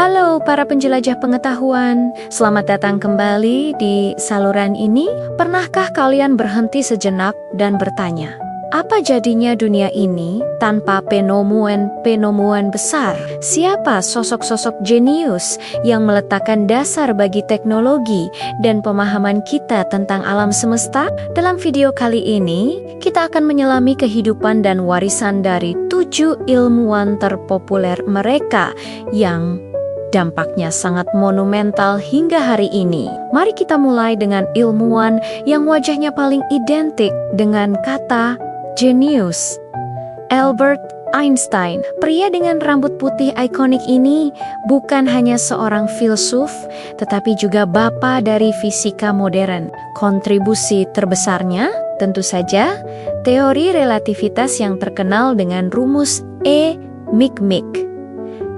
Halo para penjelajah pengetahuan, selamat datang kembali di saluran ini. Pernahkah kalian berhenti sejenak dan bertanya, apa jadinya dunia ini tanpa penemuan besar? Siapa sosok-sosok jenius yang meletakkan dasar bagi teknologi dan pemahaman kita tentang alam semesta? Dalam video kali ini, kita akan menyelami kehidupan dan warisan dari 7 ilmuwan terpopuler mereka yang dampaknya sangat monumental hingga hari ini. Mari kita mulai dengan ilmuwan yang wajahnya paling identik dengan kata jenius. Albert Einstein. Pria dengan rambut putih ikonik ini bukan hanya seorang filsuf, tetapi juga bapa dari fisika modern. Kontribusi terbesarnya tentu saja teori relativitas yang terkenal dengan rumus E-Mik-Mik.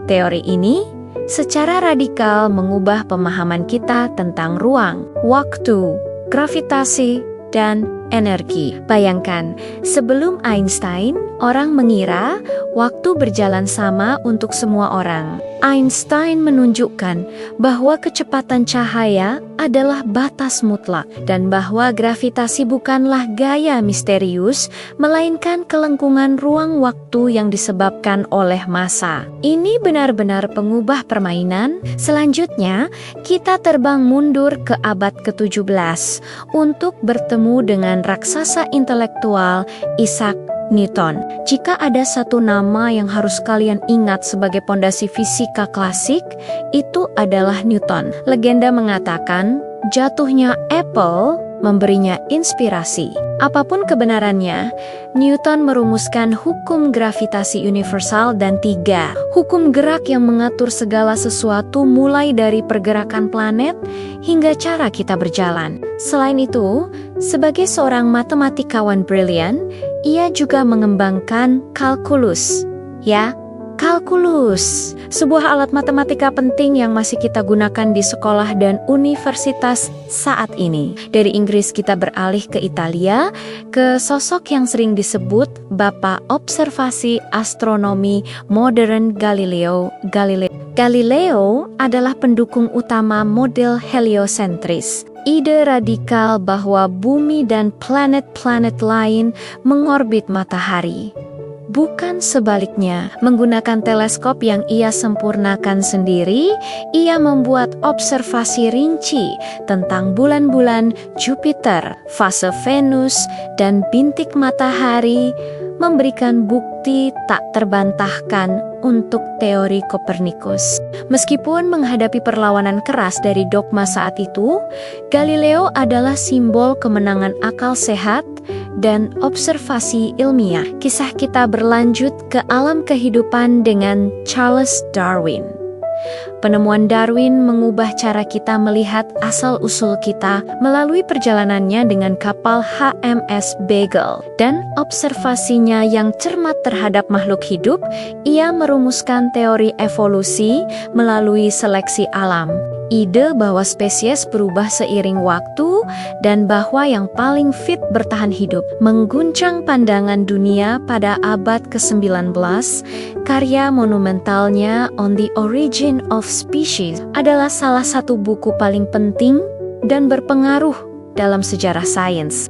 Teori ini secara radikal mengubah pemahaman kita tentang ruang, waktu, gravitasi, dan energi. Bayangkan, sebelum Einstein, orang mengira waktu berjalan sama untuk semua orang. Einstein menunjukkan bahwa kecepatan cahaya adalah batas mutlak dan bahwa gravitasi bukanlah gaya misterius, melainkan kelengkungan ruang waktu yang disebabkan oleh massa. Ini benar-benar pengubah permainan. Selanjutnya, kita terbang mundur ke abad ke-17 untuk bertemu dengan raksasa intelektual Isaac Newton. Jika ada satu nama yang harus kalian ingat sebagai pondasi fisika klasik, itu adalah Newton. Legenda mengatakan, jatuhnya Apple memberinya inspirasi. Apapun kebenarannya, Newton merumuskan hukum gravitasi universal dan 3 hukum gerak yang mengatur segala sesuatu mulai dari pergerakan planet hingga cara kita berjalan. Selain itu, sebagai seorang matematikawan brilian, ia juga mengembangkan kalkulus. Kalkulus, sebuah alat matematika penting yang masih kita gunakan di sekolah dan universitas saat ini. Dari Inggris kita beralih ke Italia, ke sosok yang sering disebut Bapak Observasi Astronomi Modern Galileo Galilei. Galileo adalah pendukung utama model heliosentris. Ide radikal bahwa bumi dan planet-planet lain mengorbit matahari. Bukan sebaliknya, menggunakan teleskop yang ia sempurnakan sendiri, ia membuat observasi rinci tentang bulan-bulan Jupiter, fase Venus, dan bintik matahari, memberikan bukti tak terbantahkan untuk teori Kopernikus. Meskipun menghadapi perlawanan keras dari dogma saat itu, Galileo adalah simbol kemenangan akal sehat dan observasi ilmiah. Kisah kita berlanjut ke alam kehidupan dengan Charles Darwin. Penemuan Darwin mengubah cara kita melihat asal-usul kita melalui perjalanannya dengan kapal HMS Beagle dan observasinya yang cermat terhadap makhluk hidup. Ia merumuskan teori evolusi melalui seleksi alam. Ide bahwa spesies berubah seiring waktu dan bahwa yang paling fit bertahan hidup mengguncang pandangan dunia pada abad ke-19. Karya monumentalnya On the Origin of Species adalah salah satu buku paling penting dan berpengaruh dalam sejarah sains.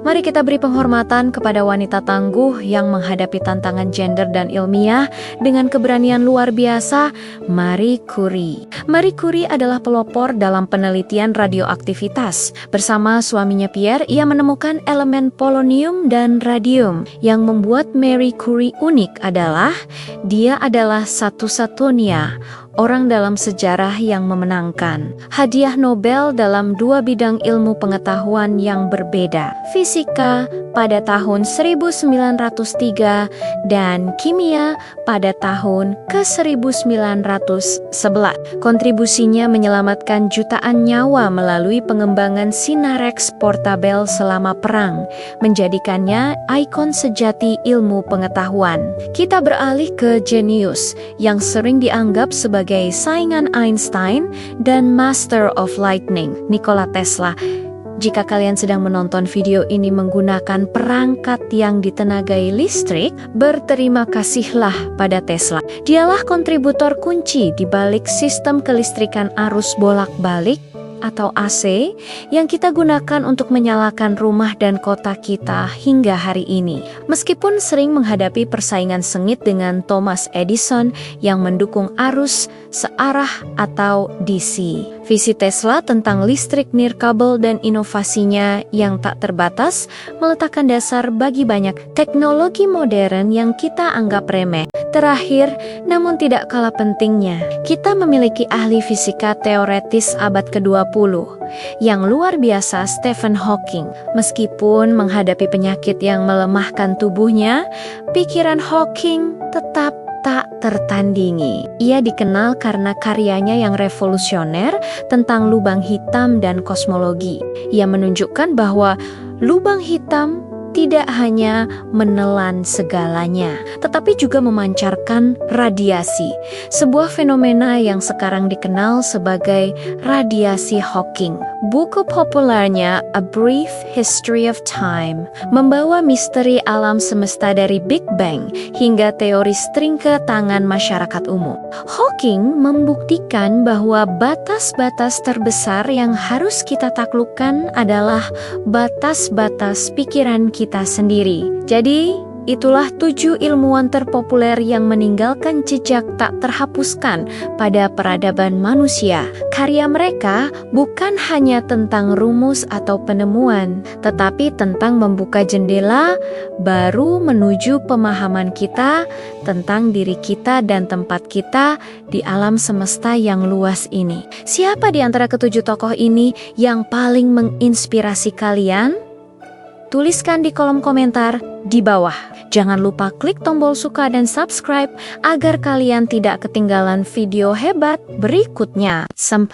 Mari kita beri penghormatan kepada wanita tangguh yang menghadapi tantangan gender dan ilmiah dengan keberanian luar biasa, Marie Curie. Marie Curie adalah pelopor dalam penelitian radioaktivitas. Bersama suaminya Pierre, ia menemukan elemen polonium dan radium. Yang membuat Marie Curie unik adalah dia adalah satu-satunya orang dalam sejarah yang memenangkan hadiah Nobel dalam 2 bidang ilmu pengetahuan yang berbeda, fisika pada tahun 1903 dan kimia pada tahun ke-1911. Kontribusinya menyelamatkan jutaan nyawa melalui pengembangan Sinarex Portable selama perang, menjadikannya ikon sejati ilmu pengetahuan. Kita beralih ke jenius yang sering dianggap sebagai saingan Einstein dan Master of Lightning, Nikola Tesla. Jika kalian sedang menonton video ini menggunakan perangkat yang ditenagai listrik, berterima kasihlah pada Tesla. Dialah kontributor kunci di balik sistem kelistrikan arus bolak-balik atau AC yang kita gunakan untuk menyalakan rumah dan kota kita hingga hari ini. Meskipun sering menghadapi persaingan sengit dengan Thomas Edison yang mendukung arus searah atau DC. Visi Tesla tentang listrik nirkabel dan inovasinya yang tak terbatas meletakkan dasar bagi banyak teknologi modern yang kita anggap remeh. Terakhir, namun tidak kalah pentingnya, kita memiliki ahli fisika teoretis abad ke-20 yang luar biasa, Stephen Hawking. Meskipun menghadapi penyakit yang melemahkan tubuhnya, pikiran Hawking tetap tak tertandingi. Ia dikenal karena karyanya yang revolusioner tentang lubang hitam dan kosmologi. Ia menunjukkan bahwa lubang hitam tidak hanya menelan segalanya, tetapi juga memancarkan radiasi, sebuah fenomena yang sekarang dikenal sebagai radiasi Hawking. Buku populernya A Brief History of Time membawa misteri alam semesta dari Big Bang hingga teori string ke tangan masyarakat umum. Hawking membuktikan bahwa batas-batas terbesar yang harus kita taklukkan adalah batas-batas pikiran kita sendiri. Jadi, itulah 7 ilmuwan terpopuler yang meninggalkan jejak tak terhapuskan pada peradaban manusia. Karya mereka bukan hanya tentang rumus atau penemuan, tetapi tentang membuka jendela baru menuju pemahaman kita tentang diri kita dan tempat kita di alam semesta yang luas ini. Siapa di antara ketujuh tokoh ini yang paling menginspirasi kalian? Tuliskan di kolom komentar di bawah. Jangan lupa klik tombol suka dan subscribe agar kalian tidak ketinggalan video hebat berikutnya. Sampai